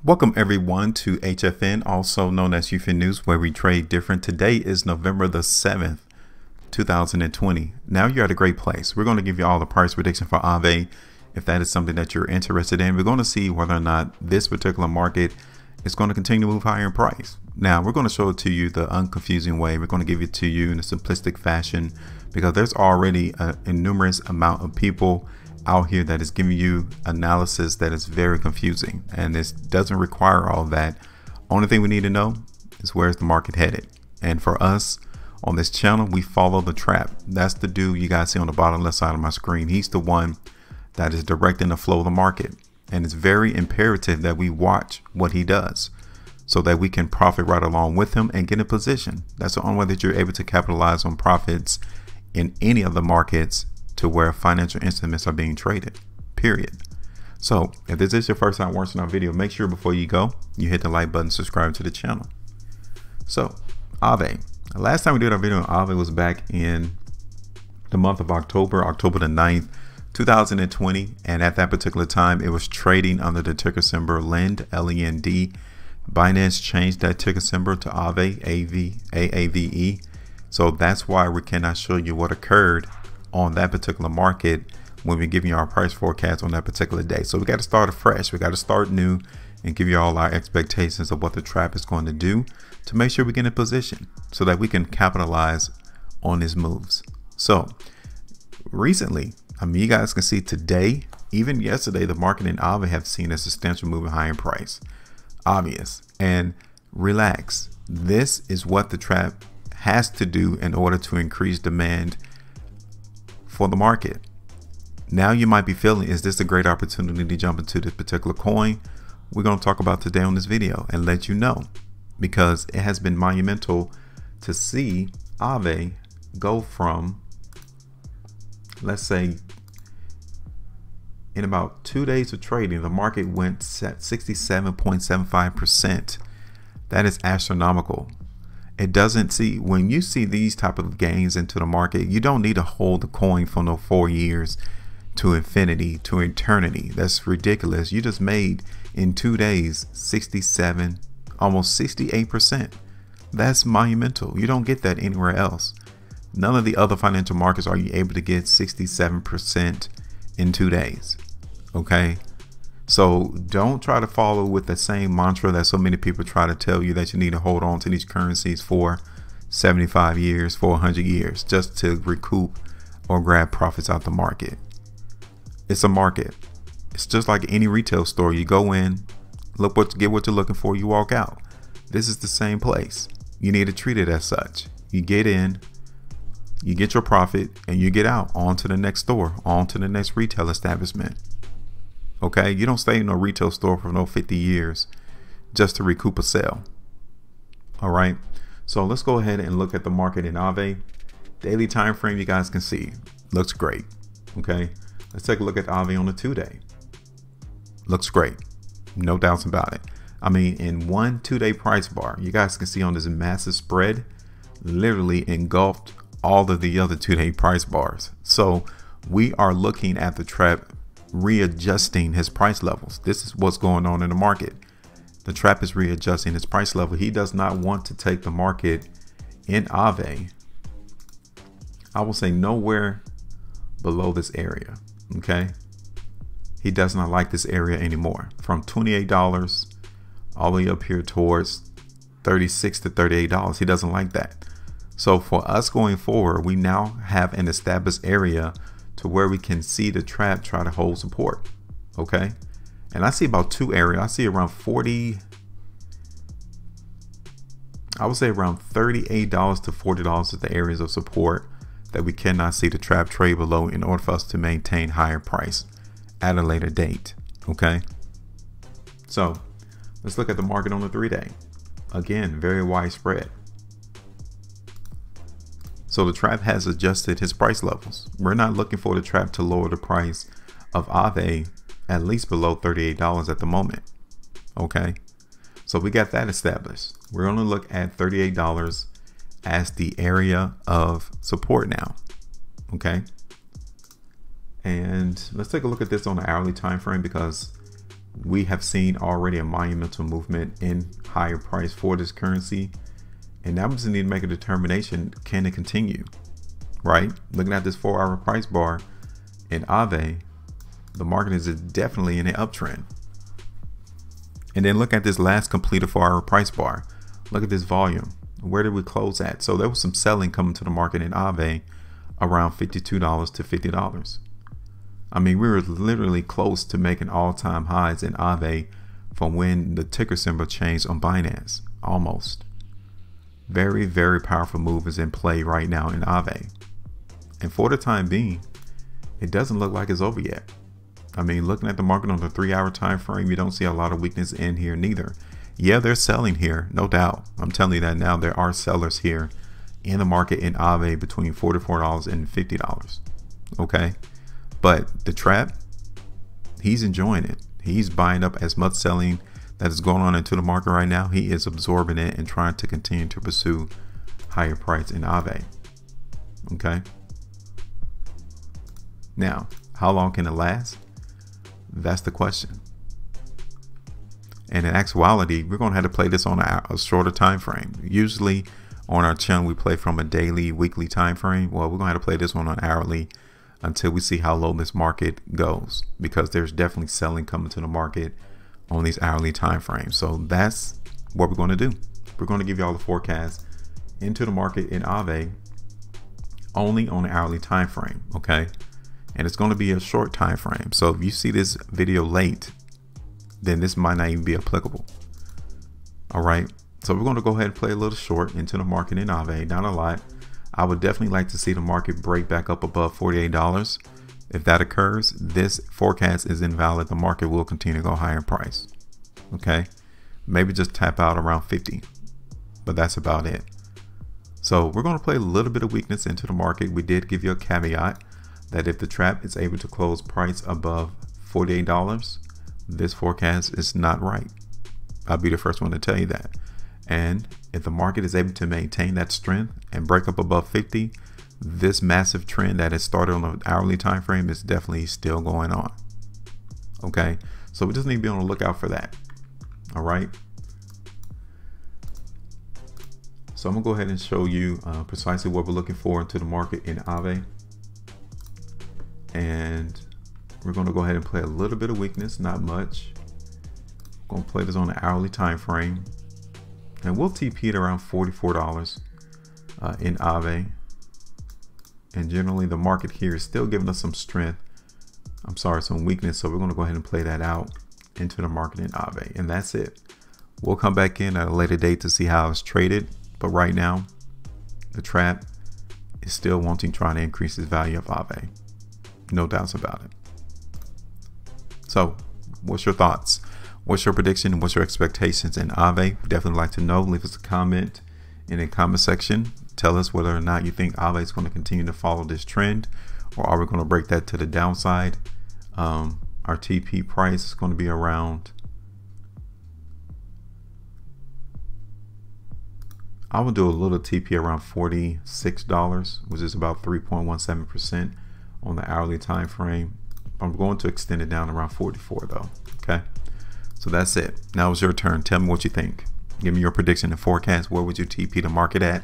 Welcome everyone to HueFin, also known as HueFin News, where we trade different. Today is November the 7th, 2020. Now you're at a great place. We're going to give you all the price prediction for Aave. If that is something that you're interested in, we're going to see whether or not this particular market is going to continue to move higher in price. Now we're going to show it to you the unconfusing way. We're going to give it to you in a simplistic fashion because there's already a numerous amount of people out here that is giving you analysis that is very confusing, and this doesn't require all that. Only thing we need to know is where's the market headed. And for us on this channel, we follow the trap. That's the dude you guys see on the bottom left side of my screen. He's the one that is directing the flow of the market, and it's very imperative that we watch what he does so that we can profit right along with him and get in position. That's the only way that you're able to capitalize on profits in any of the markets to where financial instruments are being traded, period. So if this is your first time watching our video, make sure before you go, you hit the like button, subscribe to the channel. So Aave, the last time we did our video on Aave was back in the month of October the 9th, 2020. And at that particular time, it was trading under the ticker symbol LEND, L-E-N-D. Binance changed that ticker symbol to Aave, A-A-V-E. So that's why we cannot show you what occurred on that particular market when we're giving you our price forecast on that particular day. So we got to start afresh. We got to start new and give you all our expectations of what the trap is going to do to make sure we get in position so that we can capitalize on his moves. So recently, I mean, you guys can see today, even yesterday, the market in Aave have seen a substantial move high in price. Obvious. And relax. This is what the trap has to do in order to increase demand for the market. Now you might be feeling, is this a great opportunity to jump into this particular coin? We're going to talk about today on this video and let you know, because it has been monumental to see Aave go from, let's say, in about 2 days of trading, the market went 67.75%. That is astronomical. It doesn't see, when you see these type of gains into the market, you don't need to hold the coin for no 4 years to infinity, to eternity. That's ridiculous. You just made in 2 days 67, almost 68%. That's monumental. You don't get that anywhere else. None of the other financial markets are you able to get 67% in 2 days. Okay, so don't try to follow with the same mantra that so many people try to tell you, that you need to hold on to these currencies for 75 years, for 100 years, just to recoup or grab profits out the market. It's a market. It's just like any retail store. You go in, get what you're looking for, you walk out. This is the same place. You need to treat it as such. You get in, you get your profit, and you get out, on to the next store, on to the next retail establishment. Okay, you don't stay in a retail store for no 50 years just to recoup a sale. All right, so let's go ahead and look at the market in Aave. Daily time frame, you guys can see, looks great. Okay, let's take a look at Aave on the 2-day. Looks great, no doubts about it. I mean, in 1 2-day price bar, you guys can see on this massive spread, literally engulfed all of the other 2-day price bars. So we are looking at the trap readjusting his price levels. This is what's going on in the market. The trap is readjusting his price level. He does not want to take the market in Aave, I will say, nowhere below this area. Okay, he does not like this area anymore. From $28 all the way up here towards $36 to $38, he doesn't like that. So for us going forward, we now have an established area to where we can see the trap try to hold support. Okay, and I see about 2 areas. I see around 40, I would say around $38 to $40 is the areas of support that we cannot see the trap trade below in order for us to maintain higher price at a later date. Okay, so let's look at the market on the 3-day. Again, very widespread. So the trap has adjusted his price levels. We're not looking for the trap to lower the price of Aave at least below $38 at the moment. Okay, so we got that established. We're going to look at $38 as the area of support now. Okay, and let's take a look at this on the hourly time frame, because we have seen already a monumental movement in higher price for this currency. And now we just need to make a determination, can it continue, right? Looking at this 4-hour price bar in Aave, the market is definitely in an uptrend. And then look at this last completed 4-hour price bar. Look at this volume. Where did we close at? So there was some selling coming to the market in Aave around $52 to $50. I mean, we were literally close to making all-time highs in Aave from when the ticker symbol changed on Binance, almost. Very, very powerful move is in play right now in Aave. And for the time being, it doesn't look like it's over yet. I mean, looking at the market on the 3-hour time frame, you don't see a lot of weakness in here neither. Yeah, they're selling here, no doubt. I'm telling you that now. There are sellers here in the market in Aave between $44 and $50. Okay, but the trap, he's enjoying it. He's buying up as much selling that is going on into the market right now. He is absorbing it and trying to continue to pursue higher price in Aave. Okay, now how long can it last? That's the question. And in actuality, we're going to have to play this on a shorter time frame. Usually on our channel, we play from a daily, weekly time frame. Well, we're going to have to play this one on hourly until we see how low this market goes, because there's definitely selling coming to the market on these hourly time frames. So that's what we're going to do. We're going to give you all the forecast into the market in Aave only on an hourly time frame. Okay. And it's going to be a short time frame. So if you see this video late, then this might not even be applicable. All right. So we're going to go ahead and play a little short into the market in Aave. Not a lot. I would definitely like to see the market break back up above $48. If that occurs, this forecast is invalid. The market will continue to go higher in price. Okay. Maybe just tap out around 50, but that's about it. So we're going to play a little bit of weakness into the market. We did give you a caveat that if the trap is able to close price above $48, this forecast is not right. I'll be the first one to tell you that. And if the market is able to maintain that strength and break up above 50, this massive trend that has started on an hourly time frame is definitely still going on. Okay, so we just need to be on the lookout for that. All right. So I'm gonna go ahead and show you precisely what we're looking for into the market in Aave. And we're going to go ahead and play a little bit of weakness, not much. I'm going to play this on the hourly time frame, and we'll TP it around $44 in Aave. And generally the market here is still giving us some strength. I'm sorry, some weakness. So we're going to go ahead and play that out into the market in Aave, and that's it. We'll come back in at a later date to see how it's traded. But right now, the trap is still trying to increase the value of Aave. No doubts about it. So what's your thoughts? What's your prediction? What's your expectations in Aave? Definitely like to know. Leave us a comment in the comment section. Tell us whether or not you think Aave is going to continue to follow this trend, or are we going to break that to the downside? Our TP price is going to be around, I will do a little TP around $46, which is about 3.17% on the hourly time frame. I'm going to extend it down around 44 though. Okay, so that's it. Now it's your turn. Tell me what you think. Give me your prediction and forecast. Where would you TP the market at,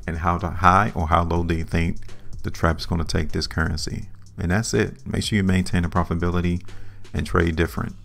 and how high or how low do you think the trap is going to take this currency? And that's it. Make sure you maintain the profitability and trade different.